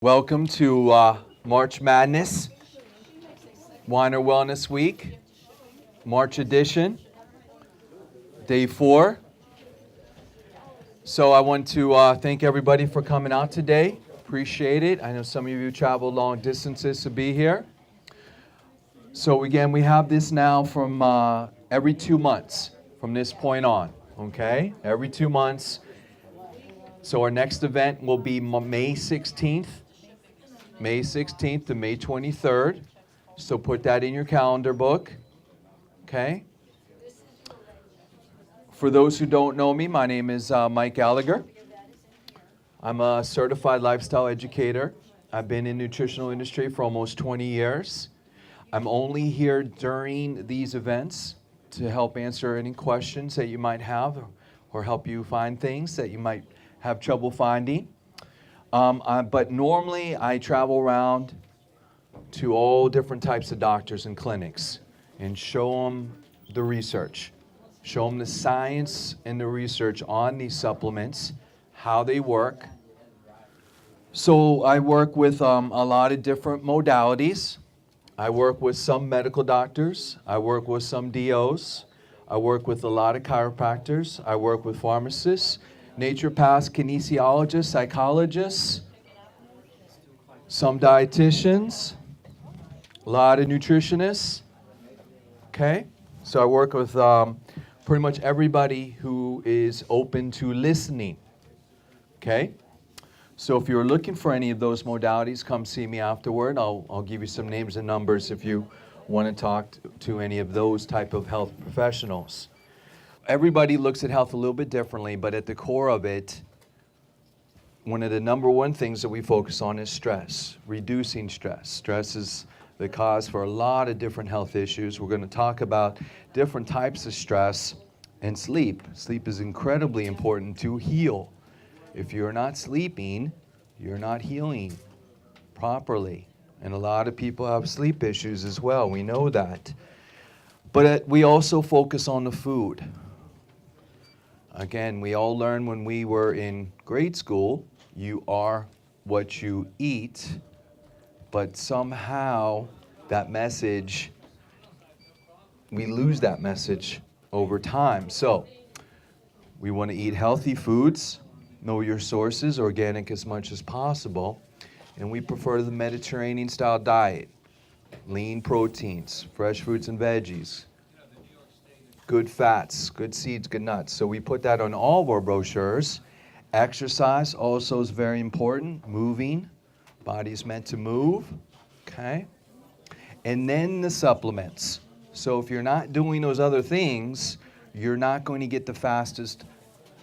Welcome to March Madness, Wine or Wellness Week, March edition, day 4. So I want to thank everybody for coming out today. Appreciate it. I know some of you traveled long distances to be here. So again, we have this now from every 2 months from this point on, okay? Every 2 months. So our next event will be May 16th to May 23rd. So put that in your calendar book, okay? For those who don't know me, my name is Mike Gallagher. I'm a certified lifestyle educator. I've been in the nutritional industry for almost 20 years. I'm only here during these events to help answer any questions that you might have or help you find things that you might have trouble finding. But normally I travel around to all different types of doctors and clinics and show them the research, show them the science and the research on these supplements, how they work. So I work with a lot of different modalities. I work with some medical doctors. I work with some DOs. I work with a lot of chiropractors. I work with pharmacists, naturopaths, kinesiologists, psychologists, some dietitians, a lot of nutritionists, okay? So I work with pretty much everybody who is open to listening, okay? So if you're looking for any of those modalities, come see me afterward. I'll give you some names and numbers if you want to talk to any of those type of health professionals. Everybody looks at health a little bit differently, but at the core of it, one of the number one things that we focus on is stress, reducing stress. Stress is the cause for a lot of different health issues. We're going to talk about different types of stress and sleep. Sleep is incredibly important to heal. If you're not sleeping, you're not healing properly. And a lot of people have sleep issues as well. We know that. But we also focus on the food. Again, we all learned when we were in grade school, you are what you eat, but somehow that message, we lose that message over time. So we want to eat healthy foods, know your sources, organic as much as possible, and we prefer the Mediterranean style diet, lean proteins, fresh fruits and veggies, good fats, good seeds, good nuts. So we put that on all of our brochures. Exercise also is very important. Moving. Body is meant to move. Okay? And then the supplements. So if you're not doing those other things, you're not going to get the fastest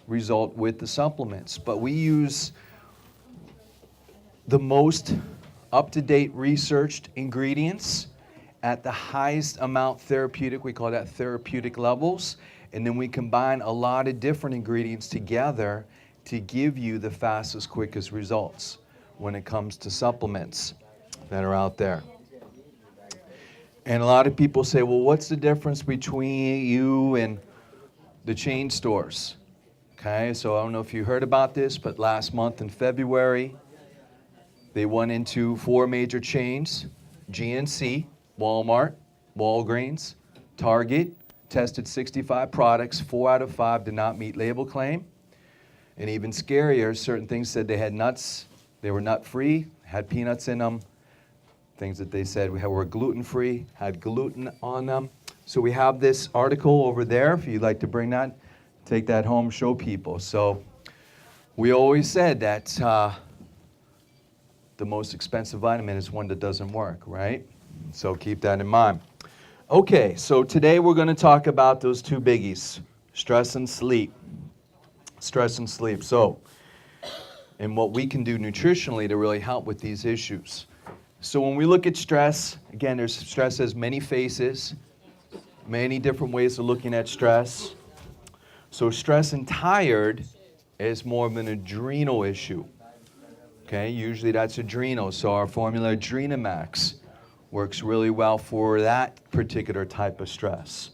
result with the supplements. But we use the most up-to-date researched ingredients at the highest amount therapeutic, we call that therapeutic levels, and then we combine a lot of different ingredients together to give you the fastest, quickest results when it comes to supplements that are out there. And a lot of people say, well, what's the difference between you and the chain stores? Okay, so I don't know if you heard about this, but last month in February, they went into 4 major chains, GNC, Walmart, Walgreens, Target, tested 65 products, 4 out of 5 did not meet label claim. And even scarier, certain things said they had nuts, they were nut-free, had peanuts in them. Things that they said were gluten-free, had gluten on them. So we have this article over there, if you'd like to bring that, take that home, show people. So we always said that the most expensive vitamin is one that doesn't work, right? So keep that in mind. Okay, so today we're going to talk about those 2 biggies, stress and sleep. Stress and sleep. So, and what we can do nutritionally to really help with these issues. So when we look at stress, again, stress has many faces, many different ways of looking at stress. So stress and tired is more of an adrenal issue. Okay, usually that's adrenal. So our formula Adrenamax works really well for that particular type of stress.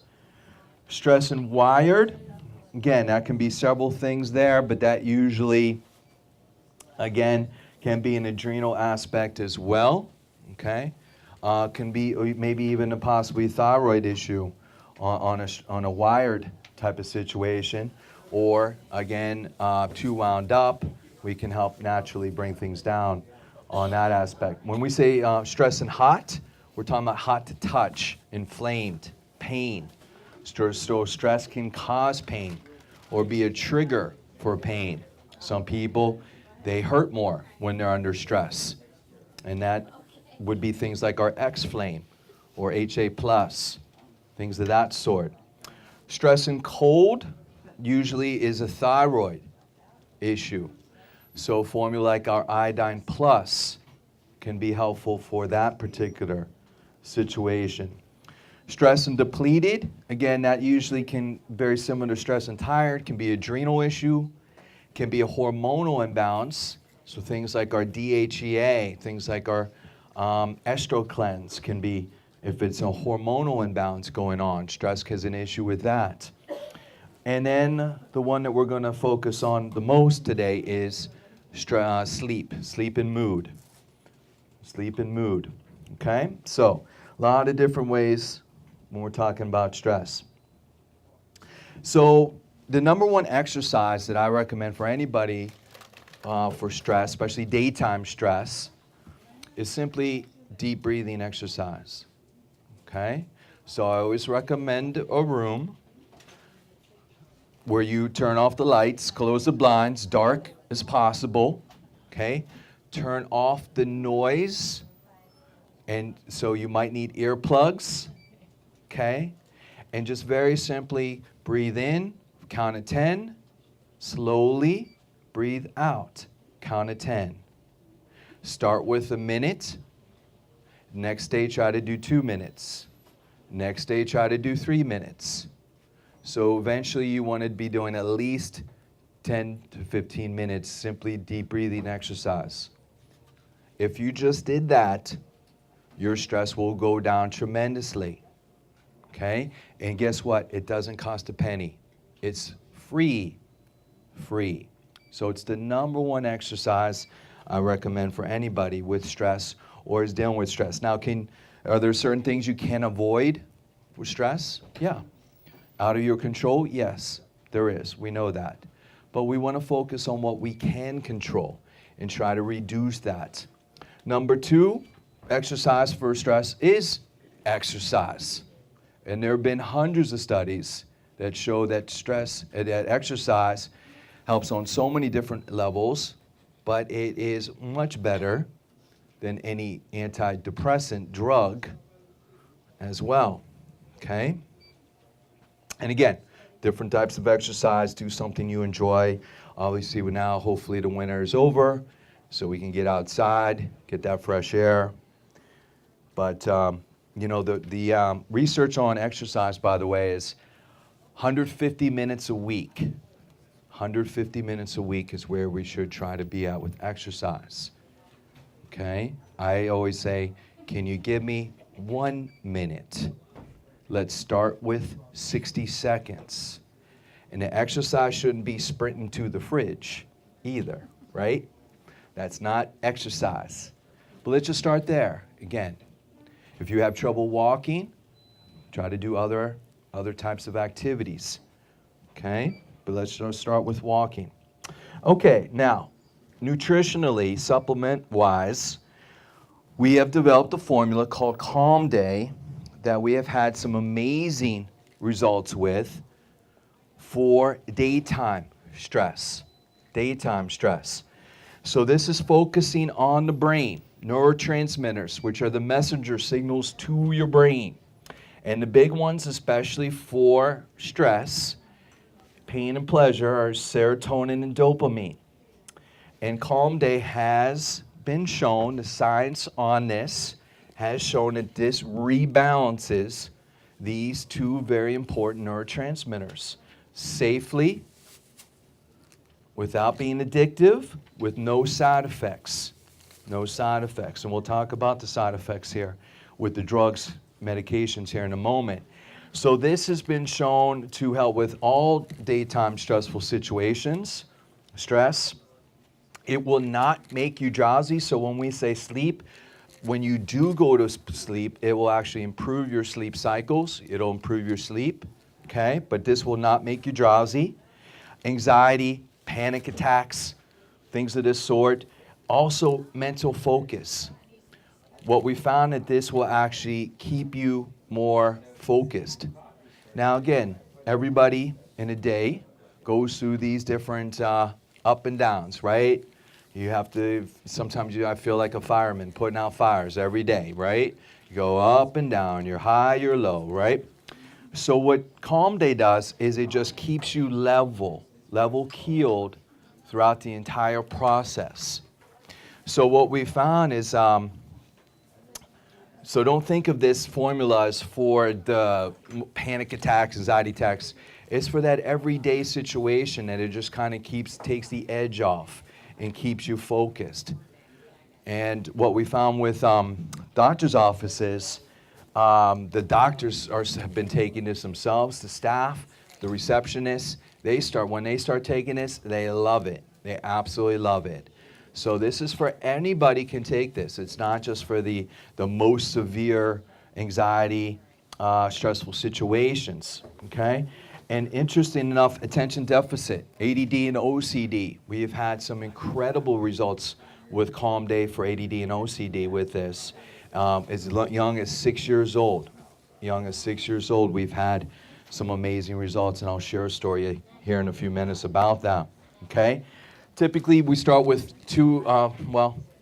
Stress and wired, again, that can be several things there, but that usually, again, Can be an adrenal aspect as well, okay? Can be maybe even a possibly thyroid issue on a wired type of situation, or again, too wound up. We can help naturally bring things down on that aspect. When we say stress and hot, we're talking about hot to touch, inflamed, pain. So stress can cause pain or be a trigger for pain. Some people, they hurt more when they're under stress. And that would be things like our X-flame or HA+, things of that sort. Stress and cold usually is a thyroid issue. So formula like our iodine plus can be helpful for that particular situation. Stress and depleted, again, that usually can, very similar to stress and tired, can be adrenal issue, can be a hormonal imbalance. So things like our DHEA, things like our estro cleanse can be, if it's a hormonal imbalance going on, stress has an issue with that. And then the one that we're going to focus on the most today is sleep and mood. Sleep and mood, okay? So a lot of different ways when we're talking about stress. So the number one exercise that I recommend for anybody for stress, especially daytime stress, is simply deep breathing exercise, okay? So I always recommend a room where you turn off the lights, close the blinds, dark as possible, okay? Turn off the noise, and so you might need earplugs, okay? And just very simply breathe in, count to 10, slowly breathe out, count to 10. Start with a minute, next day try to do 2 minutes, next day try to do 3 minutes. So eventually you want to be doing at least 10 to 15 minutes simply deep breathing exercise. If you just did that, your stress will go down tremendously, okay? And guess what? It doesn't cost a penny. It's free. So it's the number one exercise I recommend for anybody with stress or is dealing with stress. Now, are there certain things you can avoid with stress? Yeah. Out of your control? Yes, there is. We know that. But we want to focus on what we can control and try to reduce that. Number 2, exercise for stress is exercise. And there have been hundreds of studies that show that that exercise helps on so many different levels, but it is much better than any antidepressant drug as well, okay? And again, different types of exercise, do something you enjoy. Obviously, now hopefully the winter is over, so we can get outside, get that fresh air. But you know, the research on exercise, by the way, is 150 minutes a week. 150 minutes a week is where we should try to be at with exercise. Okay? I always say, can you give me 1 minute? Let's start with 60 seconds. And the exercise shouldn't be sprinting to the fridge either, right? That's not exercise. But let's just start there. Again, if you have trouble walking, try to do other types of activities. Okay? But let's just start with walking. Okay, now, nutritionally, supplement-wise, we have developed a formula called Calm Day that we have had some amazing results with for daytime stress. Daytime stress. So this is focusing on the brain, neurotransmitters, which are the messenger signals to your brain. And the big ones, especially for stress, pain and pleasure, are serotonin and dopamine. And Calm Day has been shown, the science on this has shown that this rebalances these two very important neurotransmitters safely, without being addictive, with no side effects. No side effects. And we'll talk about the side effects here with the drugs, medications here in a moment. So this has been shown to help with all daytime stressful situations, stress, It will not make you drowsy. So when we say sleep, when you do go to sleep, it will actually improve your sleep cycles. It'll improve your sleep, okay? But this will not make you drowsy. Anxiety, panic attacks, things of this sort. Also, mental focus. What we found that this will actually keep you more focused. Now again, everybody in a day goes through these different up and downs, right? You have to, sometimes I feel like a fireman putting out fires every day, right? You go up and down, you're high, you're low, right? So what Calm Day does is it just keeps you level keeled throughout the entire process. So what we found is, so don't think of this formula as for the panic attacks, anxiety attacks. It's for that everyday situation that it just kind of takes the edge off and keeps you focused. And what we found with doctors' offices, the doctors have been taking this themselves, the staff, the receptionists. When they start taking this, they love it. They absolutely love it. So this is for anybody can take this. It's not just for the most severe anxiety, stressful situations, okay? And interesting enough, attention deficit, ADD and OCD. We have had some incredible results with Calm Day for ADD and OCD with this. As young as 6 years old. We've had some amazing results, and I'll share a story here in a few minutes about that, okay? Typically, we start with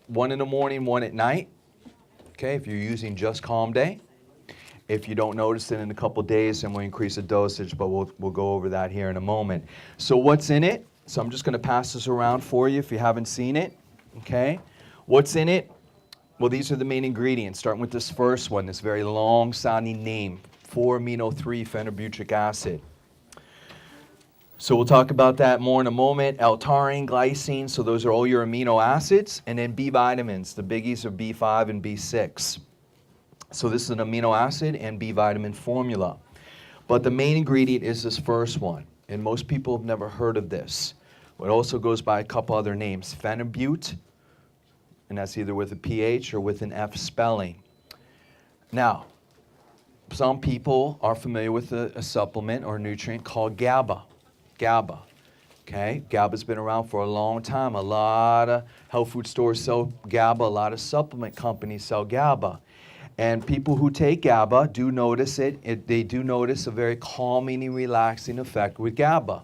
one in the morning, one at night, okay, if you're using just Calm Day. If you don't notice it in a couple days, then we'll increase the dosage, but we'll go over that here in a moment. So what's in it? So I'm just going to pass this around for you if you haven't seen it, okay? What's in it? Well, these are the main ingredients, starting with this first one, this very long-sounding name, 4-amino-3 phenylbutyric acid. So we'll talk about that more in a moment. L-taurine, glycine, so those are all your amino acids. And then B vitamins, the biggies are B5 and B6. So this is an amino acid and B vitamin formula. But the main ingredient is this first one. And most people have never heard of this. It also goes by a couple other names. Phenylbute, and that's either with a PH or with an F spelling. Now, some people are familiar with a supplement or nutrient called GABA. GABA, okay? GABA's been around for a long time. A lot of health food stores sell GABA. A lot of supplement companies sell GABA. And people who take GABA do notice they do notice a very calming and relaxing effect with GABA.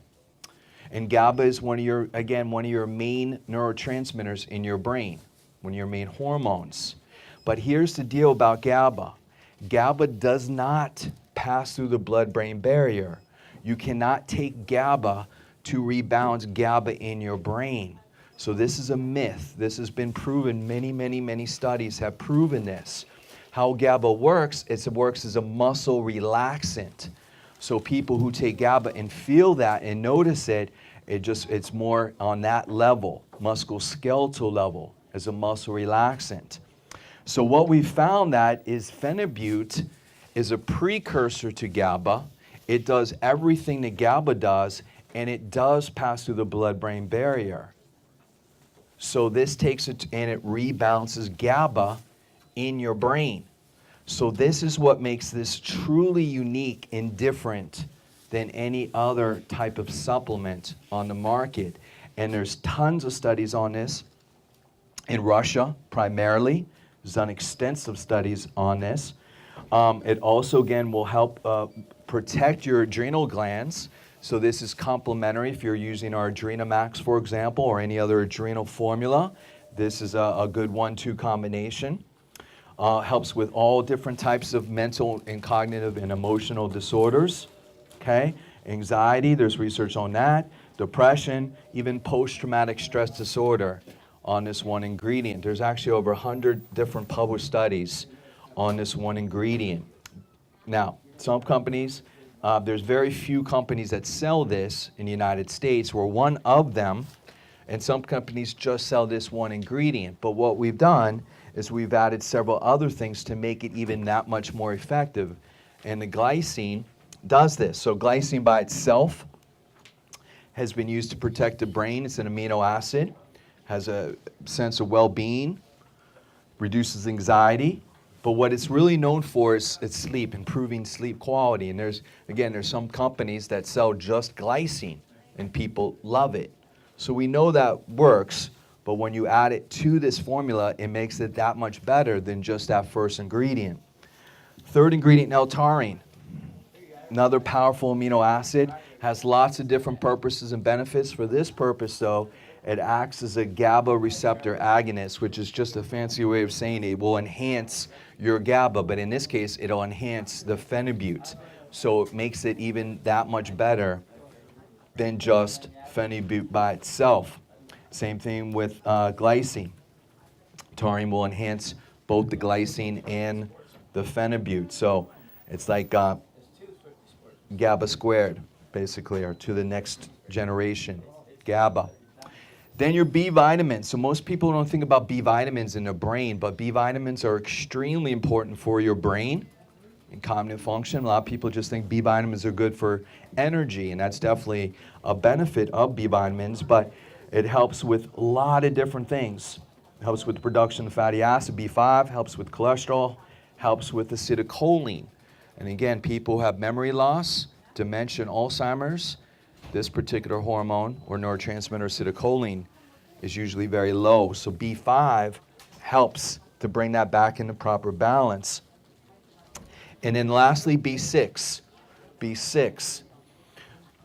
And GABA is one of your main neurotransmitters in your brain, one of your main hormones. But here's the deal about GABA. GABA does not pass through the blood-brain barrier. You cannot take GABA to rebalance GABA in your brain. So this is a myth. This has been proven. Many studies have proven this. How GABA works, it works as a muscle relaxant. So people who take GABA and feel that and notice it, it's more on that level, musculoskeletal level, as a muscle relaxant. So what we found that is phenylbute is a precursor to GABA. It does everything that GABA does, and it does pass through the blood-brain barrier. So this takes it and it rebalances GABA in your brain. So this is what makes this truly unique and different than any other type of supplement on the market. And there's tons of studies on this. In Russia, primarily, there's done extensive studies on this. It also, again, will help protect your adrenal glands. So this is complementary if you're using our Adrenamax, for example, or any other adrenal formula. This is a good 1-2 combination. Helps with all different types of mental and cognitive and emotional disorders. Okay? Anxiety, there's research on that. Depression, even post-traumatic stress disorder on this one ingredient. There's actually over 100 different published studies on this one ingredient. Now, some companies, there's very few companies that sell this in the United States. We're one of them, and some companies just sell this one ingredient. But what we've done is we've added several other things to make it even that much more effective. And the glycine does this. So glycine by itself has been used to protect the brain. It's an amino acid. has a sense of well-being, reduces anxiety. But what it's really known for is it's sleep, improving sleep quality. And there's some companies that sell just glycine, and people love it. So we know that works, but when you add it to this formula, it makes it that much better than just that first ingredient. Third ingredient, L-taurine. Another powerful amino acid, has lots of different purposes and benefits. For this purpose, though, it acts as a GABA receptor agonist, which is just a fancy way of saying it will enhance your GABA, but in this case, it'll enhance the phenibut. So it makes it even that much better than just phenibut by itself. Same thing with glycine. Taurine will enhance both the glycine and the phenibut. So it's like GABA squared, basically, or to the next generation, GABA. Then your B vitamins. So most people don't think about B vitamins in their brain, but B vitamins are extremely important for your brain and cognitive function. A lot of people just think B vitamins are good for energy, and that's definitely a benefit of B vitamins, but it helps with a lot of different things. It helps with the production of fatty acid, B5, helps with cholesterol, helps with acetylcholine. And again, people who have memory loss, dementia, and Alzheimer's, this particular hormone or neurotransmitter acetylcholine is usually very low. So B5 helps to bring that back into proper balance. And then lastly, B6. B6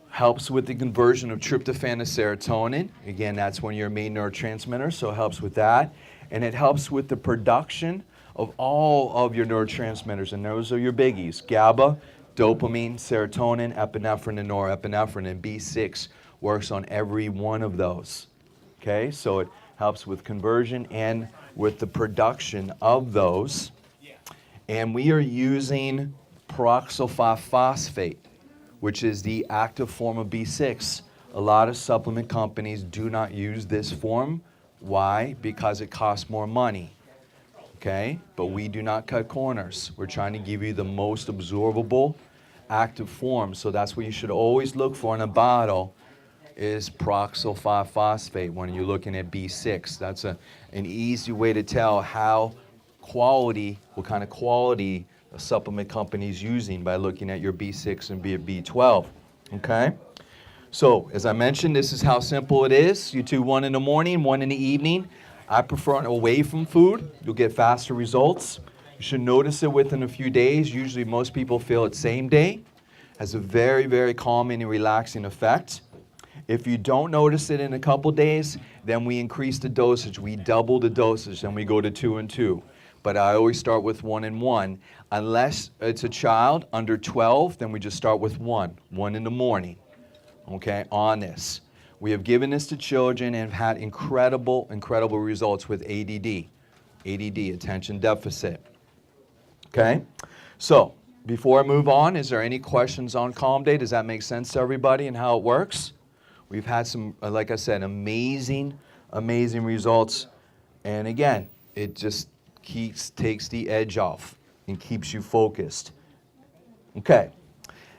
helps with the conversion of tryptophan to serotonin. Again, that's one of your main neurotransmitters, so it helps with that. And it helps with the production of all of your neurotransmitters, and those are your biggies: GABA, dopamine, serotonin, epinephrine, and norepinephrine, and B6 works on every one of those. Okay, so it helps with conversion and with the production of those. And we are using peroxyl 5-phosphate, which is the active form of B6. A lot of supplement companies do not use this form. Why? Because it costs more money. Okay, but we do not cut corners. We're trying to give you the most absorbable active form. So that's what you should always look for in a bottle, is peroxyl 5-phosphate when you're looking at B6. That's an easy way to tell what kind of quality a supplement company is using, by looking at your B6 and B12. Okay? So, as I mentioned, this is how simple it is. You do one in the morning, one in the evening. I prefer it away from food. You'll get faster results. You should notice it within a few days. Usually most people feel it same day. Has a very, very calming and relaxing effect. If you don't notice it in a couple days, then we increase the dosage. We double the dosage, and we go to 2 and 2. But I always start with 1 and 1. Unless it's a child under 12, then we just start with 1 in the morning, okay, on this. We have given this to children and have had incredible, incredible results with ADD, attention deficit. Okay? So, before I move on, is there any questions on Calm Day? Does that make sense to everybody and how it works? We've had some, like I said, amazing, amazing results. And again, it just takes the edge off and keeps you focused. Okay.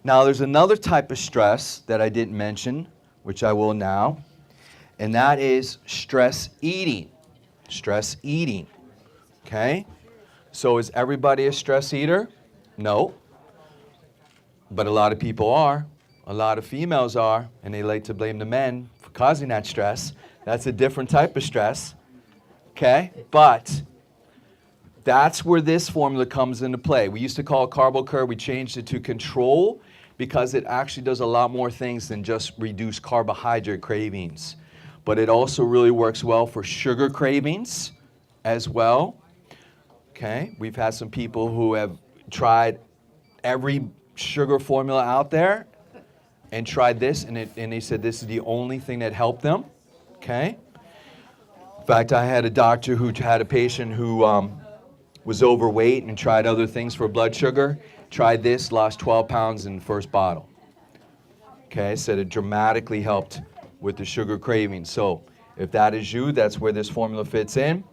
Now, there's another type of stress that I didn't mention, which I will now, and that is stress eating. Stress eating. Okay? So is everybody a stress eater? No. But a lot of people are. A lot of females are, and they like to blame the men for causing that stress. That's a different type of stress. Okay? But that's where this formula comes into play. We used to call it carbo curve. We changed it to control, because it actually does a lot more things than just reduce carbohydrate cravings. But it also really works well for sugar cravings as well. Okay, we've had some people who have tried every sugar formula out there and tried this, and they said this is the only thing that helped them. Okay. In fact, I had a doctor who had a patient who was overweight and tried other things for blood sugar. Tried this, lost 12 pounds in the first bottle. Okay, said it dramatically helped with the sugar craving. So if that is you, that's where this formula fits in.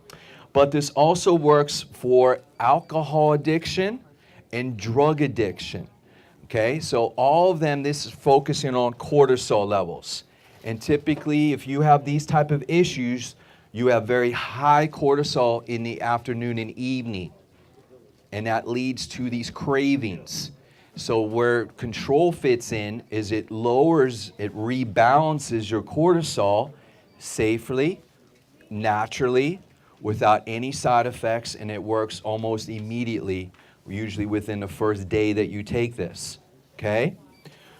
But this also works for alcohol addiction and drug addiction. Okay, so all of them, this is focusing on cortisol levels. And typically, if you have these type of issues, you have very high cortisol in the afternoon and evening. And that leads to these cravings. So where control fits in is it lowers, it rebalances your cortisol safely, naturally, without any side effects, and it works almost immediately, usually within the first day that you take this. Okay?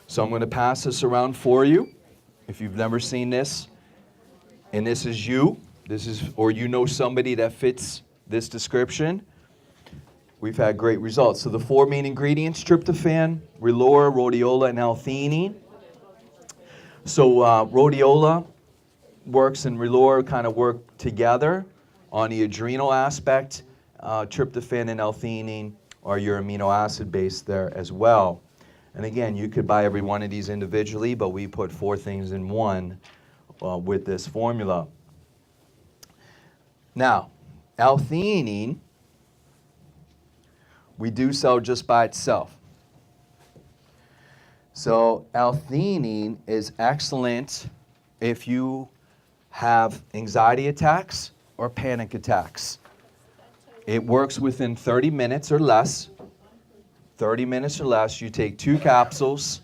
So I'm going to pass this around for you. If you've never seen this, and this is you, or you know somebody that fits this description, we've had great results. So the 4 main ingredients: tryptophan, relora, rhodiola, and L-theanine. So rhodiola works and relora kind of work together on the adrenal aspect. Tryptophan and L-theanine are your amino acid base there as well. And again, you could buy every one of these individually, but we put 4 things in one with this formula. Now, L-theanine, we do sell just by itself. So L-theanine is excellent if you have anxiety attacks or panic attacks. It works within 30 minutes or less. 30 minutes or less, you take 2 capsules,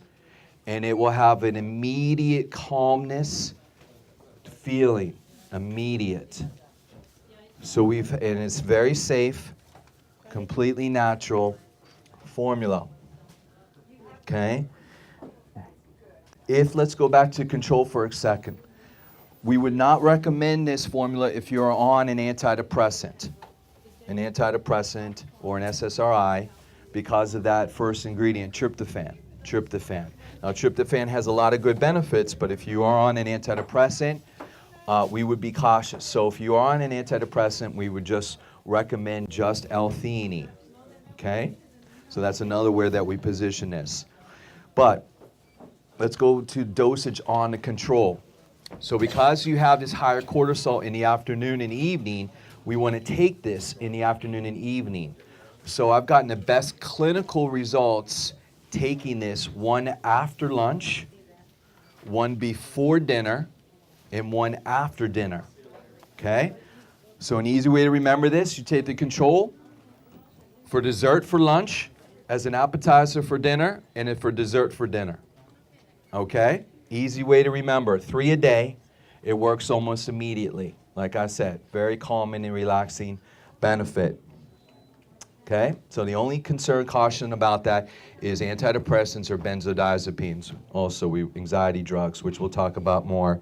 and it will have an immediate calmness feeling, immediate. So and it's very safe, completely natural formula. Okay? Let's go back to control for a second. We would not recommend this formula if you're on an antidepressant or an SSRI, because of that first ingredient, tryptophan. Now, tryptophan has a lot of good benefits, but if you are on an antidepressant, we would be cautious. So if you are on an antidepressant, we would just recommend just L-theanine. Okay? So that's another way that we position this. But let's go to dosage on the control. So because you have this higher cortisol in the afternoon and evening, we want to take this in the afternoon and evening. So I've gotten the best clinical results taking this one after lunch, one before dinner, and one after dinner. Okay? So an easy way to remember this, you take the control for dessert for lunch, as an appetizer for dinner, and for dessert for dinner. Okay? Easy way to remember. 3 a day. It works almost immediately. Like I said, very calming and relaxing benefit. Okay? So the only concern, caution about that is antidepressants or benzodiazepines. Also, anxiety drugs, which we'll talk about more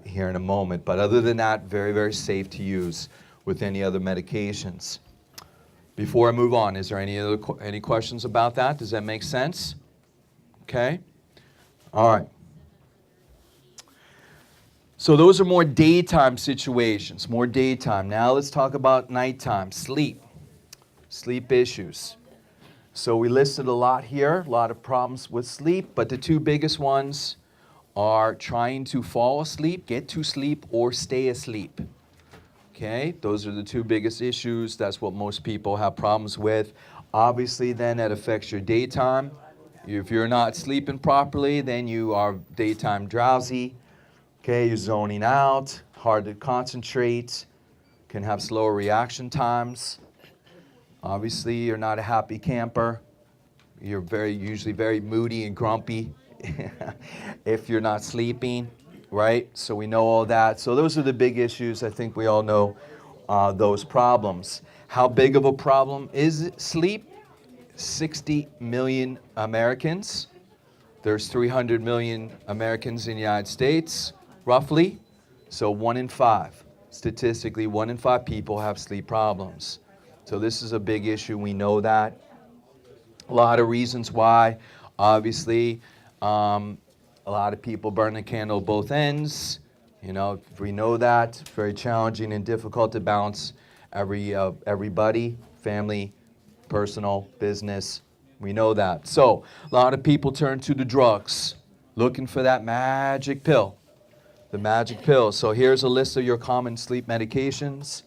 here in a moment. But other than that, very, very safe to use with any other medications. Before I move on, is there any questions about that? Does that make sense? Okay? All right. So those are more daytime situations, more daytime. Now let's talk about nighttime, sleep issues. So we listed a lot here, a lot of problems with sleep, but the 2 biggest ones are trying to fall asleep, get to sleep, or stay asleep. Okay, those are the 2 biggest issues. That's what most people have problems with. Obviously, then that affects your daytime. If you're not sleeping properly, then you are daytime drowsy. Okay, you're zoning out, hard to concentrate, can have slower reaction times. Obviously, you're not a happy camper. You're usually very moody and grumpy if you're not sleeping, right? So we know all that. So those are the big issues. I think we all know those problems. How big of a problem is sleep? 60 million Americans. There's 300 million Americans in the United States, roughly. So 1 in 5. Statistically, 1 in 5 people have sleep problems. So this is a big issue. We know that. A lot of reasons why. Obviously, a lot of people burn the candle at both ends. You know, we know that. It's very challenging and difficult to balance everybody, family, personal, business. We know that. So a lot of people turn to the drugs, looking for that magic pill. The magic pill. So here's a list of your common sleep medications.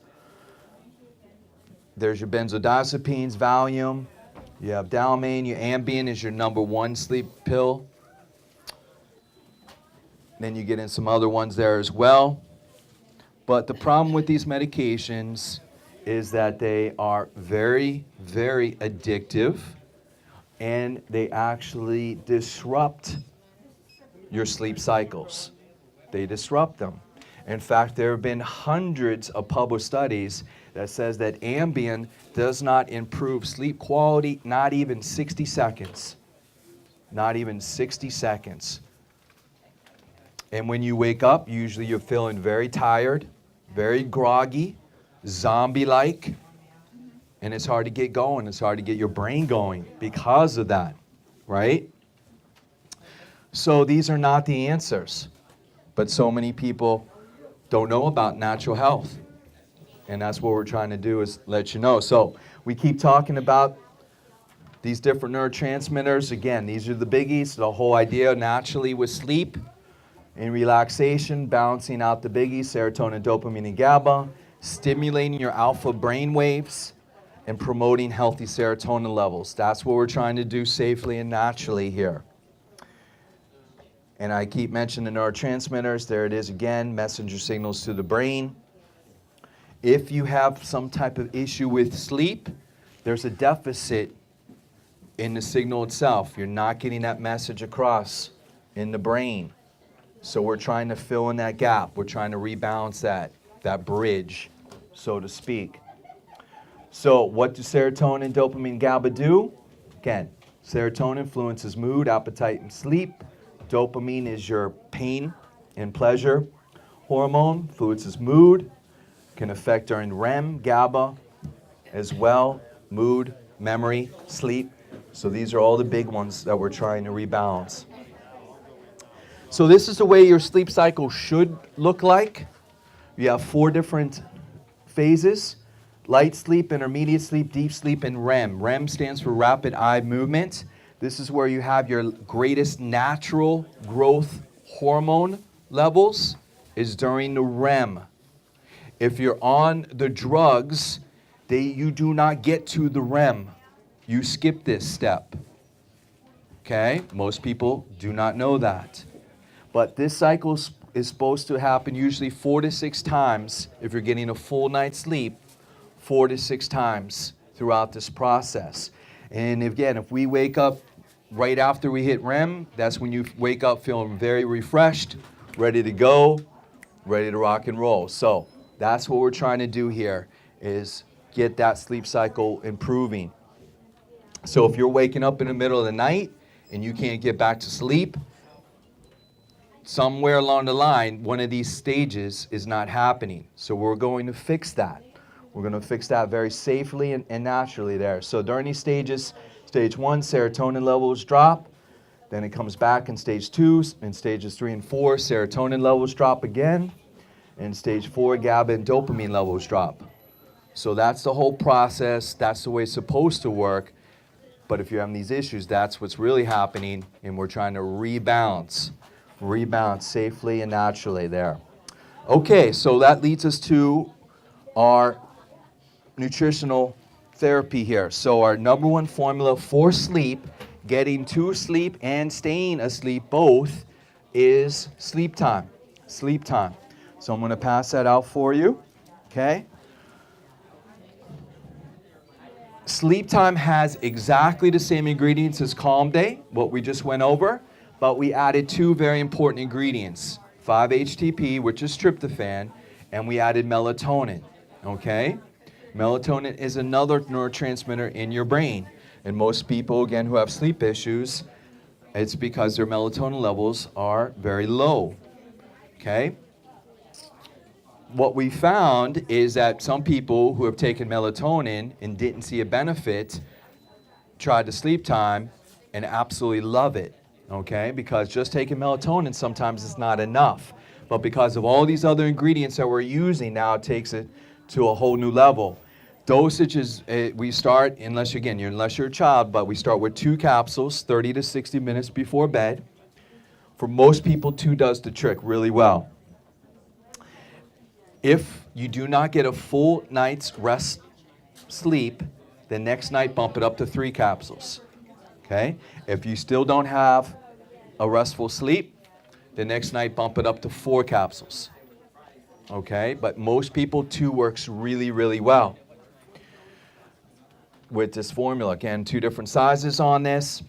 There's your benzodiazepines, Valium. You have Dalmane. Your Ambien is your #1 sleep pill. Then you get in some other ones there as well. But the problem with these medications is that they are very, very addictive, and they actually disrupt your sleep cycles. They disrupt them. In fact, there have been hundreds of published studies that says that Ambien does not improve sleep quality, not even 60 seconds. Not even 60 seconds. And when you wake up, usually you're feeling very tired, very groggy, zombie-like, and it's hard to get going. It's hard to get your brain going because of that, right? So these are not the answers. But so many people don't know about natural health. And that's what we're trying to do, is let you know. So we keep talking about these different neurotransmitters. Again, these are the biggies. The whole idea naturally with sleep and relaxation, balancing out the biggies, serotonin, dopamine, and GABA, stimulating your alpha brain waves, and promoting healthy serotonin levels. That's what we're trying to do safely and naturally here. And I keep mentioning the neurotransmitters. There it is again, messenger signals to the brain. If you have some type of issue with sleep, there's a deficit in the signal itself. You're not getting that message across in the brain. So we're trying to fill in that gap. We're trying to rebalance that bridge, so to speak. So what do serotonin, dopamine, GABA do? Again, serotonin influences mood, appetite, and sleep. Dopamine is your pain and pleasure hormone, influences mood, can affect during REM, GABA as well, mood, memory, sleep. So these are all the big ones that we're trying to rebalance. So this is the way your sleep cycle should look like. You have 4 different phases: light sleep, intermediate sleep, deep sleep, and REM. REM stands for rapid eye movement. This is where you have your greatest natural growth hormone levels, is during the REM. If you're on the drugs, you do not get to the REM. You skip this step. Okay? Most people do not know that. But this cycle is supposed to happen usually 4 to 6 times if you're getting a full night's sleep, 4 to 6 times throughout this process. And again, if we wake up right after we hit REM, that's when you wake up feeling very refreshed, ready to go, ready to rock and roll. So that's what we're trying to do here, is get that sleep cycle improving. So if you're waking up in the middle of the night and you can't get back to sleep, somewhere along the line, one of these stages is not happening. So we're going to fix that. We're going to fix that very safely and naturally there. So during these stages, stage 1, serotonin levels drop. Then it comes back in stage 2. In stages 3 and 4, serotonin levels drop again. In stage 4, GABA and dopamine levels drop. So that's the whole process. That's the way it's supposed to work. But if you're having these issues, that's what's really happening, and we're trying to rebalance safely and naturally there. Okay, so that leads us to our nutritional therapy here. So our number 1 formula for sleep, getting to sleep and staying asleep both, is sleep time. Sleep time. So I'm going to pass that out for you. Okay? Sleep time has exactly the same ingredients as Calm Day, what we just went over, but we added 2 very important ingredients: 5-HTP, which is tryptophan, and we added melatonin. Okay? Melatonin is another neurotransmitter in your brain. And most people, again, who have sleep issues, it's because their melatonin levels are very low. Okay? What we found is that some people who have taken melatonin and didn't see a benefit tried the sleep time and absolutely love it. Okay? Because just taking melatonin sometimes is not enough. But because of all these other ingredients that we're using, now it takes it to a whole new level. Dosage is, we start, unless you're a child, but we start with 2 capsules, 30 to 60 minutes before bed. For most people, 2 does the trick really well. If you do not get a full night's rest sleep, the next night bump it up to 3 capsules. Okay? If you still don't have a restful sleep, the next night bump it up to 4 capsules. Okay, but most people 2 works really, really well with this formula. Again, 2 different sizes on this.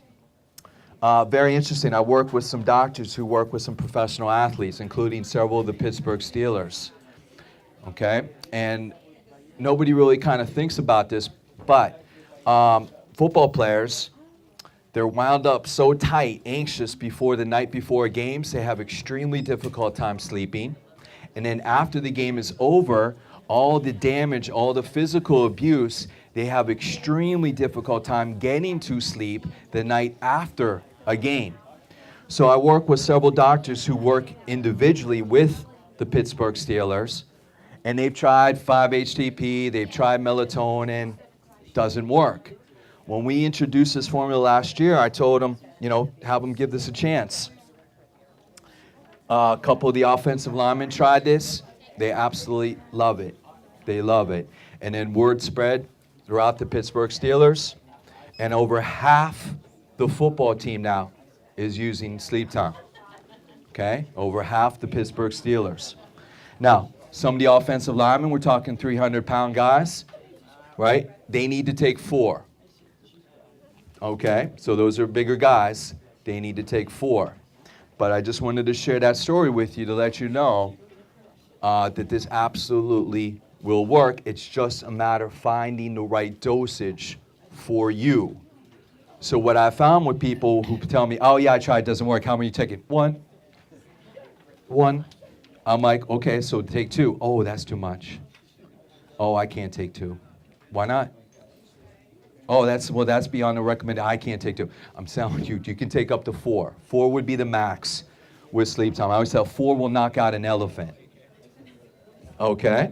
Very interesting. I work with some doctors who work with some professional athletes, including several of the Pittsburgh Steelers. Okay, and nobody really kind of thinks about this, but football players, they're wound up so tight, anxious before the night before games, they have extremely difficult time sleeping. And then after the game is over, all the damage, all the physical abuse, they have extremely difficult time getting to sleep the night after a game. So I work with several doctors who work individually with the Pittsburgh Steelers, and they've tried 5-HTP, they've tried melatonin, doesn't work. When we introduced this formula last year, I told them, have them give this a chance. A couple of the offensive linemen tried this. They absolutely love it. They love it. And then word spread throughout the Pittsburgh Steelers, and over half the football team now is using sleep time. Okay? Over half the Pittsburgh Steelers. Now, some of the offensive linemen, we're talking 300-pound guys, right? They need to take 4. Okay? So those are bigger guys. They need to take 4. But I just wanted to share that story with you to let you know that this absolutely will work. It's just a matter of finding the right dosage for you. So what I found with people who tell me, oh yeah, I tried, it doesn't work. How many you taking? 1. I'm like, okay, so take 2. Oh, that's too much. Oh, I can't take 2. Why not? Oh, that's beyond the recommended. I can't take 2. I'm telling you, you can take up to 4. 4 would be the max with sleep time. I always tell 4 will knock out an elephant. Okay?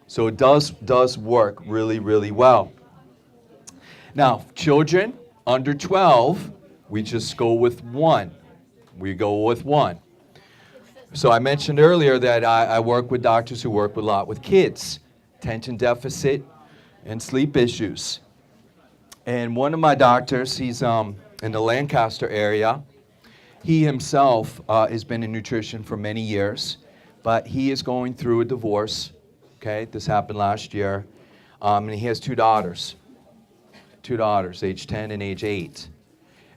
So it does work really, really well. Now, children under 12, we just go with 1. We go with 1. So I mentioned earlier that I work with doctors who work a lot with kids, attention deficit and sleep issues. And one of my doctors, he's in the Lancaster area. He himself has been in nutrition for many years, but he is going through a divorce. Okay, this happened last year. And he has 2 daughters, age 10 and age 8.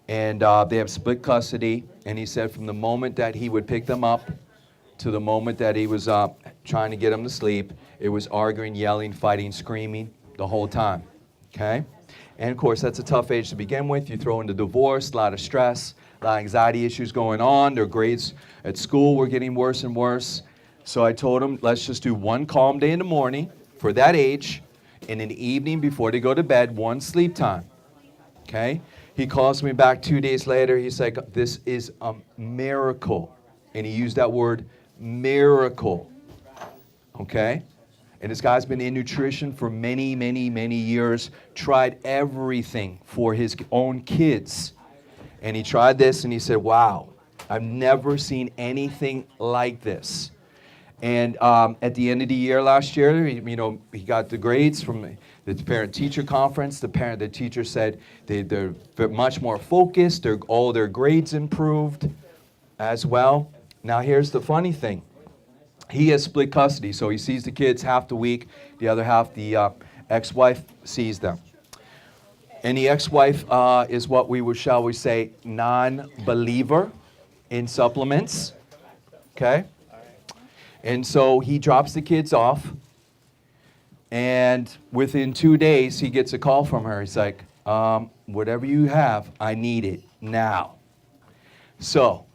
And they have split custody. And he said from the moment that he would pick them up to the moment that he was trying to get them to sleep, it was arguing, yelling, fighting, screaming the whole time. Okay? And of course, that's a tough age to begin with. You throw in the divorce, a lot of stress, a lot of anxiety issues going on. Their grades at school were getting worse and worse. So I told him, let's just do 1 calm day in the morning for that age, and in the evening before they go to bed, 1 sleep time. Okay? He calls me back 2 days later. He's like, this is a miracle. And he used that word, miracle. Okay? And this guy's been in nutrition for many, many, many years, tried everything for his own kids. And he tried this and he said, wow, I've never seen anything like this. And at the end of the year last year, he got the grades from the parent-teacher conference. The teacher said they're much more focused. All their grades improved as well. Now here's the funny thing. He has split custody, so he sees the kids half the week. The other half, the ex-wife sees them. And the ex-wife is what we would, shall we say, non-believer in supplements. Okay? And so he drops the kids off, and within 2 days, he gets a call from her. He's like, whatever you have, I need it now. So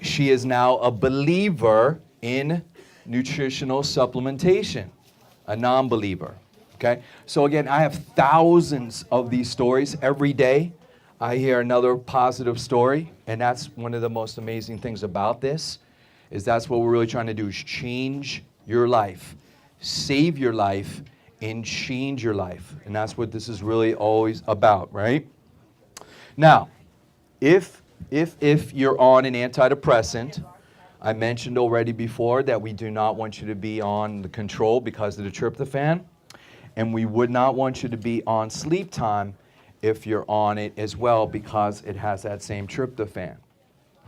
she is now a believer in nutritional supplementation, a non-believer. Okay? So again, I have thousands of these stories every day. I hear another positive story, and that's one of the most amazing things about this, is that's what we're really trying to do, is change your life, save your life, and change your life. And that's what this is really always about, right? Now, if you're on an antidepressant, I mentioned already before that we do not want you to be on the control because of the tryptophan, and we would not want you to be on sleep time if you're on it as well because it has that same tryptophan,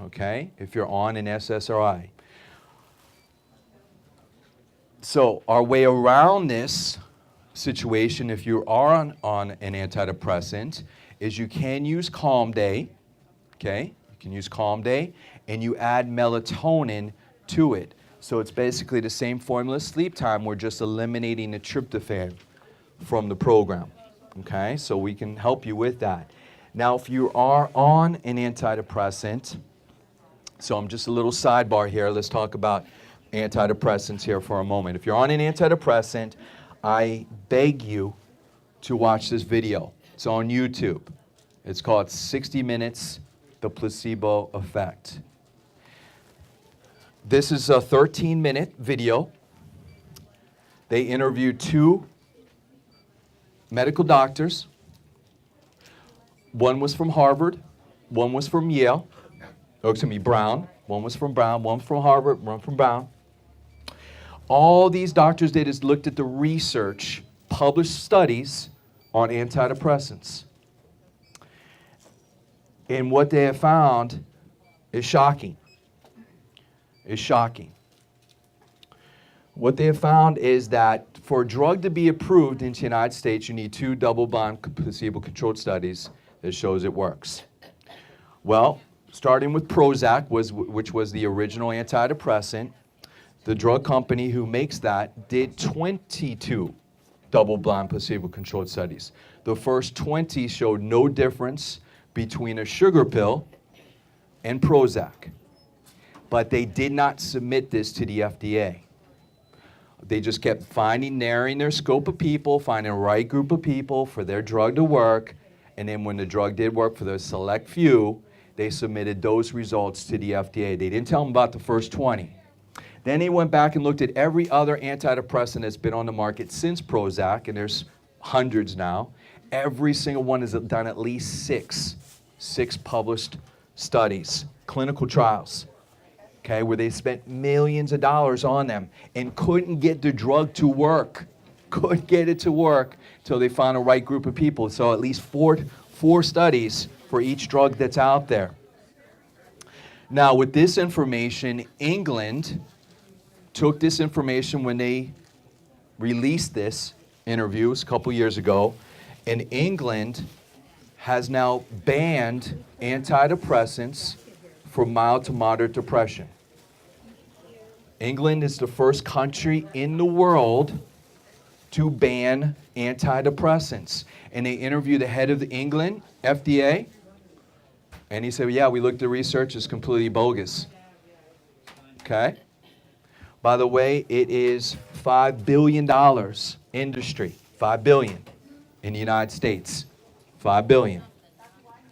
okay, if you're on an SSRI. So our way around this situation, if you are on an antidepressant, is you can use Calm Day, okay? You can use Calm Day, and you add melatonin to it. So it's basically the same formula as sleep time. We're just eliminating the tryptophan from the program, okay? So we can help you with that. Now, if you are on an antidepressant, so I'm just a little sidebar here. Let's talk about antidepressants here for a moment. If you're on an antidepressant, I beg you to watch this video. It's on YouTube. It's called 60 Minutes, The Placebo Effect. This is a 13-minute video. They interviewed 2 medical doctors. One was from Harvard, one was from Yale. Oh, excuse me, Brown. One was from Brown, one from Harvard, one from Brown. All these doctors did is looked at the research, published studies on antidepressants. And what they have found is shocking. Is shocking. What they have found is that for a drug to be approved in the United States, you need 2 double-blind placebo-controlled studies that shows it works. Well, starting with Prozac, which was the original antidepressant, the drug company who makes that did 22 double-blind placebo-controlled studies. The first 20 showed no difference between a sugar pill and Prozac. But they did not submit this to the FDA. They just kept narrowing their scope of people, finding the right group of people for their drug to work, and then when the drug did work for the select few, they submitted those results to the FDA. They didn't tell them about the first 20. Then they went back and looked at every other antidepressant that's been on the market since Prozac, and there's hundreds now. Every single one has done at least six published studies, clinical trials, okay, where they spent millions of dollars on them and couldn't get the drug to work. Couldn't get it to work until they found a right group of people. So at least four studies for each drug that's out there. Now, with this information, England took this information when they released this interviews a couple years ago, and England has now banned antidepressants for mild to moderate depression. England is the first country in the world to ban antidepressants. And they interviewed the head of the England FDA, and he said, yeah, we looked at the research, it's completely bogus. Okay? By the way, it is $5 billion industry, $5 billion in the United States, $5 billion.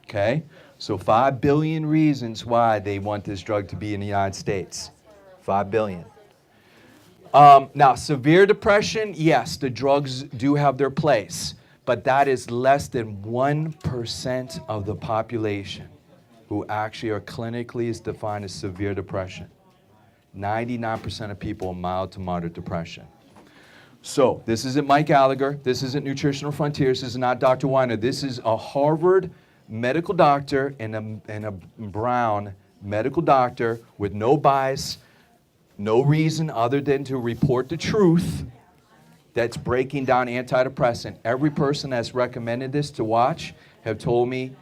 Okay? So 5 billion reasons why they want this drug to be in the United States. 5 billion. Now, severe depression, yes, the drugs do have their place, but that is less than 1% of the population who actually are clinically is defined as severe depression. 99% of people are mild to moderate depression. So, this isn't Mike Gallagher, this isn't Nutritional Frontiers, this is not Dr. Weiner, this is a Harvard medical doctor and a Brown medical doctor with no bias, no reason other than to report the truth that's breaking down antidepressant. Every person that's recommended this to watch have told me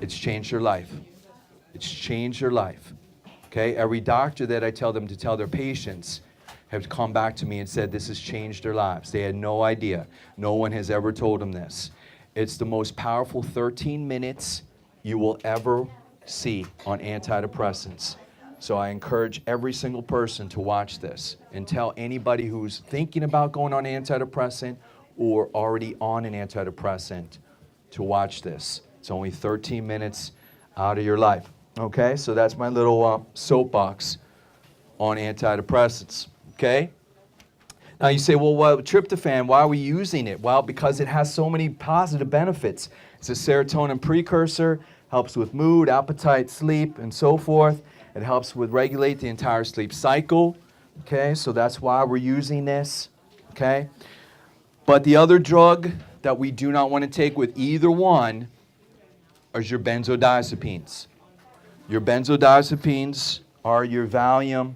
it's changed their life. It's changed their life. Okay? Every doctor that I tell them to tell their patients have come back to me and said this has changed their lives. They had no idea. No one has ever told them this. It's the most powerful 13 minutes you will ever see on antidepressants. So I encourage every single person to watch this and tell anybody who's thinking about going on antidepressant or already on an antidepressant to watch this. It's only 13 minutes out of your life. Okay, so that's my little soapbox on antidepressants. Okay? Now you say, well, tryptophan, why are we using it? Well, because it has so many positive benefits. It's a serotonin precursor, helps with mood, appetite, sleep, and so forth. It helps with regulate the entire sleep cycle. Okay, so that's why we're using this. Okay? But the other drug that we do not want to take with either one is your benzodiazepines. Your benzodiazepines are your Valium,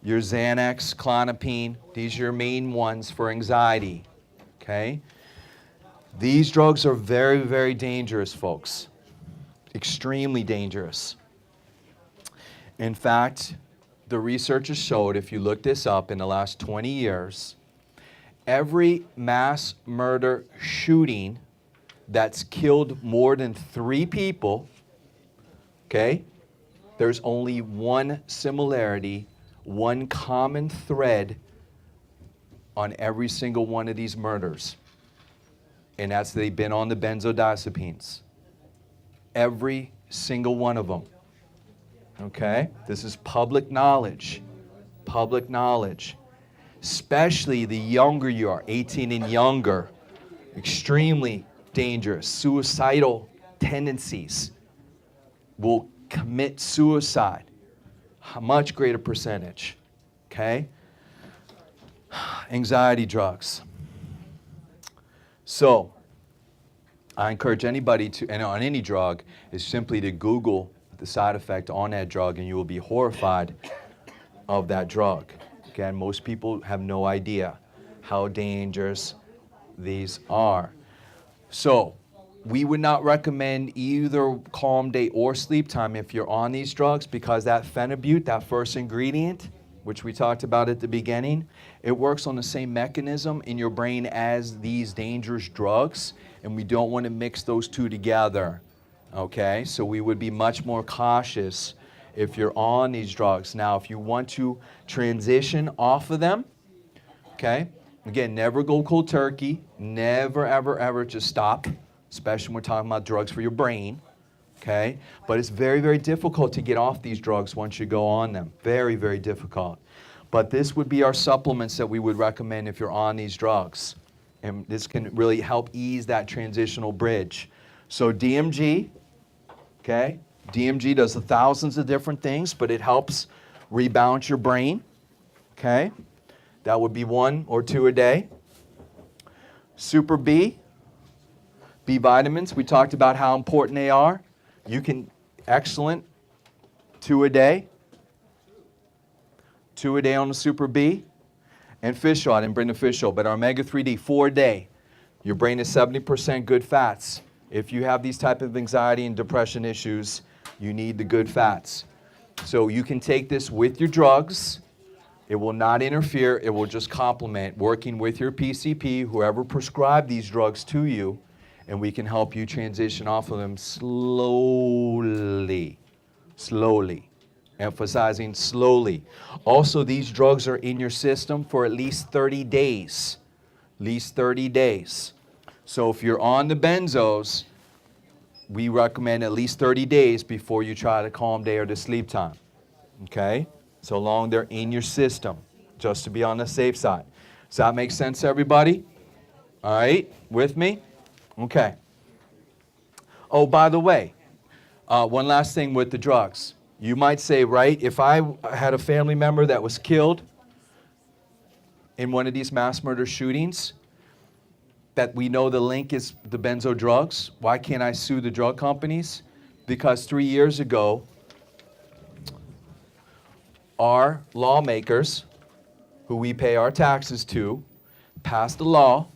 your Xanax, Clonopine. These are your main ones for anxiety, okay? These drugs are very, very dangerous, folks. Extremely dangerous. In fact, the researchers showed, if you look this up, in the last 20 years, every mass murder shooting that's killed more than 3 people, okay, there's only one similarity, one common thread on every single one of these murders. And that's they've been on the benzodiazepines. Every single one of them. Okay? This is public knowledge. Public knowledge. Especially the younger you are, 18 and younger. Extremely dangerous. Suicidal tendencies. Will commit suicide. A much greater percentage. Okay? Anxiety drugs. So, I encourage anybody to, and on any drug, is simply to Google the side effect on that drug, and you will be horrified of that drug. Again, most people have no idea how dangerous these are. So, we would not recommend either calm day or sleep time if you're on these drugs, because that phenibut, that first ingredient, which we talked about at the beginning, it works on the same mechanism in your brain as these dangerous drugs, and we don't want to mix those two together, okay? So we would be much more cautious if you're on these drugs. Now, if you want to transition off of them, okay, again, never go cold turkey, never, ever, ever just stop, especially when we're talking about drugs for your brain, okay? But it's very, very difficult to get off these drugs once you go on them. Very, very difficult. But this would be our supplements that we would recommend if you're on these drugs. And this can really help ease that transitional bridge. So DMG, okay? DMG does thousands of different things, but it helps rebalance your brain, okay? That would be 1 or 2 a day. Super B, B vitamins, we talked about how important they are. You can, excellent, 2 a day. 2 a day on the Super B. And fish oil, I didn't bring the fish oil, but our omega-3D, 4 a day. Your brain is 70% good fats. If you have these type of anxiety and depression issues, you need the good fats. So you can take this with your drugs. It will not interfere. It will just complement working with your PCP, whoever prescribed these drugs to you, and we can help you transition off of them slowly. Slowly. Emphasizing slowly. Also, these drugs are in your system for at least 30 days. At least 30 days. So if you're on the benzos, we recommend at least 30 days before you try the calm day or the sleep time. Okay? So long they're in your system, just to be on the safe side. Does that make sense to everybody? All right? With me? Okay. Oh, by the way, one last thing with the drugs. You might say, right, if I had a family member that was killed in one of these mass murder shootings, that we know the link is the benzo drugs, why can't I sue the drug companies? Because 3 years ago, our lawmakers, who we pay our taxes to, passed a law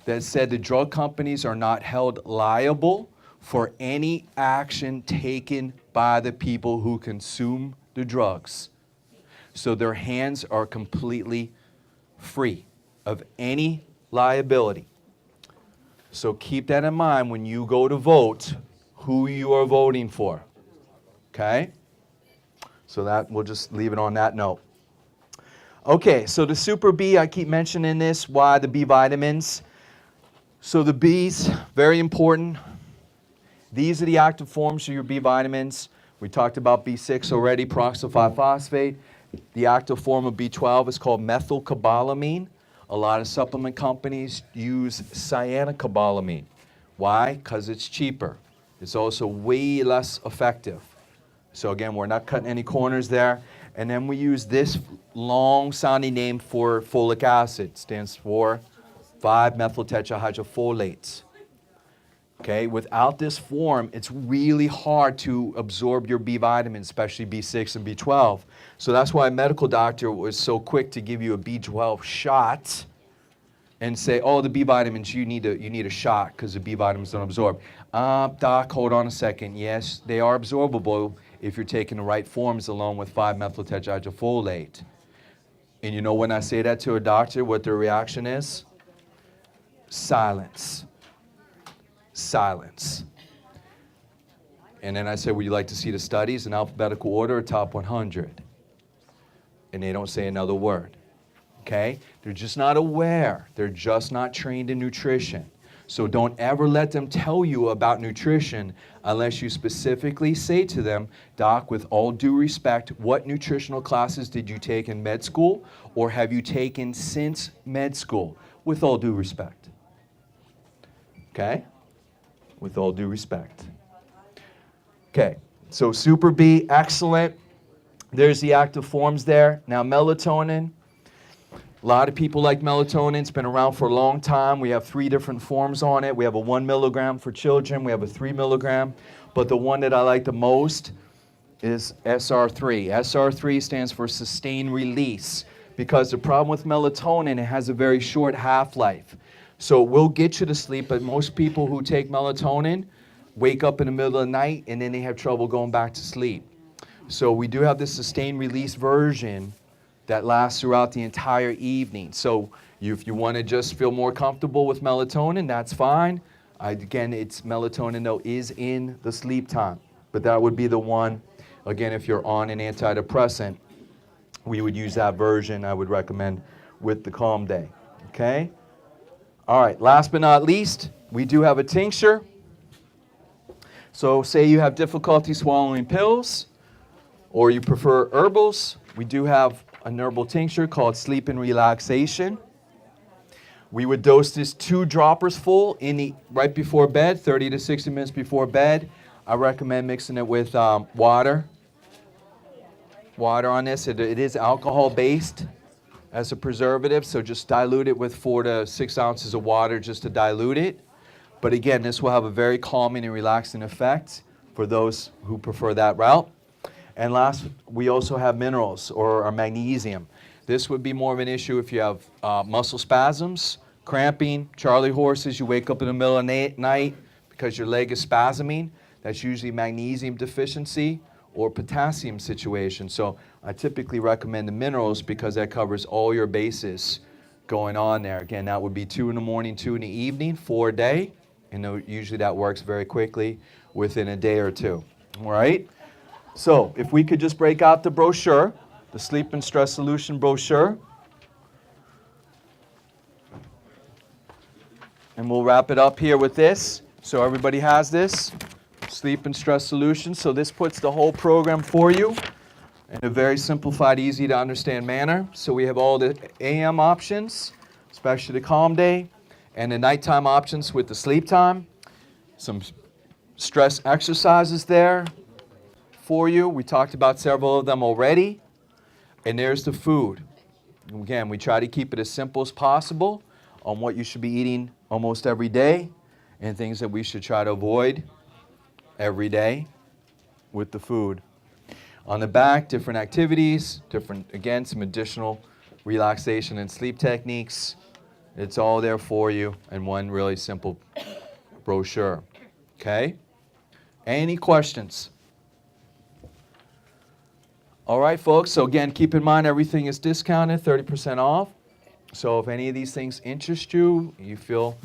that said the drug companies are not held liable for any action taken by the people who consume the drugs. So their hands are completely free of any liability. So keep that in mind when you go to vote, who you are voting for. Okay? So that, we'll just leave it on that note. Okay, so the Super B, I keep mentioning this, why the B vitamins. So the Bs, very important. These are the active forms of your B vitamins. We talked about B6 already, peroxyl 5-phosphate. The active form of B12 is called methylcobalamin. A lot of supplement companies use cyanocobalamin. Why? Because it's cheaper. It's also way less effective. So again, we're not cutting any corners there. And then we use this long-sounding name for folic acid. It stands for 5-methyltetrahydrofolates. Okay, without this form, it's really hard to absorb your B vitamins, especially B6 and B12. So that's why a medical doctor was so quick to give you a B12 shot and say, oh, the B vitamins, you need a shot because the B vitamins don't absorb. Doc, hold on a second. Yes, they are absorbable if you're taking the right forms along with 5-methyltetrahydrofolate. And you know when I say that to a doctor, what their reaction is? Silence. Silence. And then I say, would you like to see the studies in alphabetical order or top 100? And they don't say another word. Okay? They're just not aware. They're just not trained in nutrition. So don't ever let them tell you about nutrition unless you specifically say to them, Doc, with all due respect, what nutritional classes did you take in med school or have you taken since med school? With all due respect. Okay? With all due respect. Okay, so Super B, excellent. There's the active forms there. Now melatonin. A lot of people like melatonin. It's been around for a long time. We have 3 different forms on it. We have a 1 milligram for children. We have a 3 milligram. But the one that I like the most is SR3. SR3 stands for sustained release because the problem with melatonin, it has a very short half-life. So it will get you to sleep, but most people who take melatonin wake up in the middle of the night and then they have trouble going back to sleep. So we do have this sustained release version that lasts throughout the entire evening. So if you want to just feel more comfortable with melatonin, that's fine. Again, it's melatonin though is in the sleep time, but that would be the one. Again, if you're on an antidepressant, we would use that version. I would recommend with the Calm Day. Okay. All right, last but not least, we do have a tincture. So say you have difficulty swallowing pills or you prefer herbals, we do have an herbal tincture called Sleep and Relaxation. We would dose this 2 droppers full right before bed, 30 to 60 minutes before bed. I recommend mixing it with water. Water on this. It is alcohol-based as a preservative, so just dilute it with 4 to 6 ounces of water just to dilute it. But again, this will have a very calming and relaxing effect for those who prefer that route. And last, we also have minerals or our magnesium. This would be more of an issue if you have muscle spasms, cramping, Charlie horses, you wake up in the middle of the night because your leg is spasming. That's usually magnesium deficiency or potassium situation. So I typically recommend the minerals because that covers all your bases going on there. Again, that would be 2 in the morning, 2 in the evening, 4 a day. And usually that works very quickly within a day or 2. All right? So if we could just break out the brochure, the Sleep and Stress Solution brochure. And we'll wrap it up here with this. So everybody has this. Sleep and Stress Solution. So this puts the whole program for you in a very simplified, easy to understand manner. So we have all the AM options, especially the Calm Day, and the nighttime options with the sleep time. Some stress exercises there for you. We talked about several of them already. And there's the food. Again, we try to keep it as simple as possible on what you should be eating almost every day and things that we should try to avoid every day with the food. On the back, different activities, again, some additional relaxation and sleep techniques. It's all there for you in one really simple brochure. Okay? Any questions? All right, folks. So again, keep in mind everything is discounted, 30% off. So if any of these things interest you, you feel,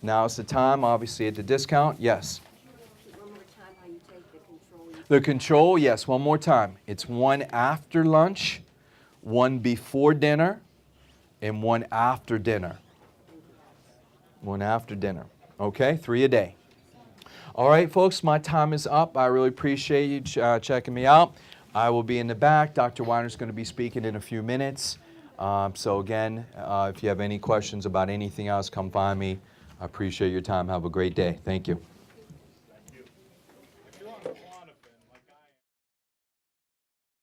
now's the time, obviously at the discount, yes. One more time how you take the control. The control, yes, one more time. It's 1 after lunch, 1 before dinner, and 1 after dinner. 1 after dinner. Okay, 3 a day. All right, folks, my time is up. I really appreciate you checking me out. I will be in the back. Dr. Weiner's going to be speaking in a few minutes. So again, if you have any questions about anything else, come find me. I appreciate your time. Have a great day. Thank you.